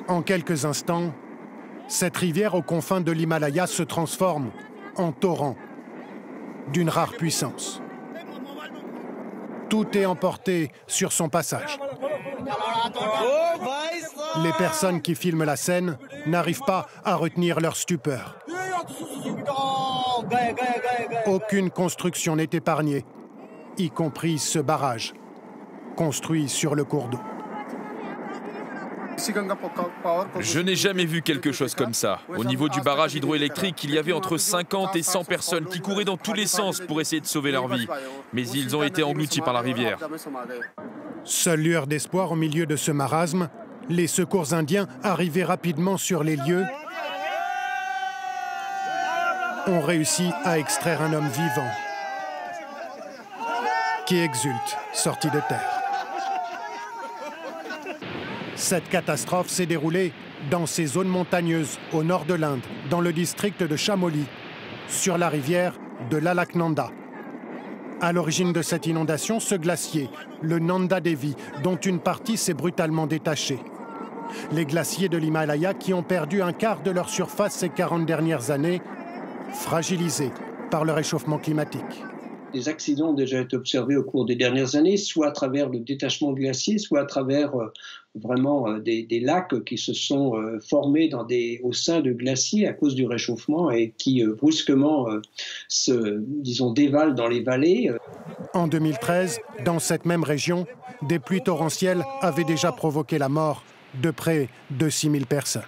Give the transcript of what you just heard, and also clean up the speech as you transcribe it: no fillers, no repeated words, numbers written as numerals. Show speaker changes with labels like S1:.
S1: En quelques instants, cette rivière aux confins de l'Himalaya se transforme en torrent d'une rare puissance. Tout est emporté sur son passage. Les personnes qui filment la scène n'arrivent pas à retenir leur stupeur. Aucune construction n'est épargnée, y compris ce barrage, construit sur le cours d'eau.
S2: Je n'ai jamais vu quelque chose comme ça. Au niveau du barrage hydroélectrique, il y avait entre 50 et 100 personnes qui couraient dans tous les sens pour essayer de sauver leur vie. Mais ils ont été engloutis par la rivière.
S1: Seule lueur d'espoir au milieu de ce marasme, les secours indiens arrivés rapidement sur les lieux ont réussi à extraire un homme vivant qui exulte, sorti de terre. Cette catastrophe s'est déroulée dans ces zones montagneuses au nord de l'Inde, dans le district de Chamoli, sur la rivière de l'Alaknanda. À l'origine de cette inondation, ce glacier, le Nanda Devi, dont une partie s'est brutalement détachée. Les glaciers de l'Himalaya qui ont perdu un quart de leur surface ces 40 dernières années, fragilisés par le réchauffement climatique.
S3: Des accidents ont déjà été observés au cours des dernières années, soit à travers le détachement de glaciers, soit à travers des lacs qui se sont formés au sein de glaciers à cause du réchauffement et qui brusquement dévalent dans les vallées.
S1: En 2013, dans cette même région, des pluies torrentielles avaient déjà provoqué la mort de près de 6000 personnes.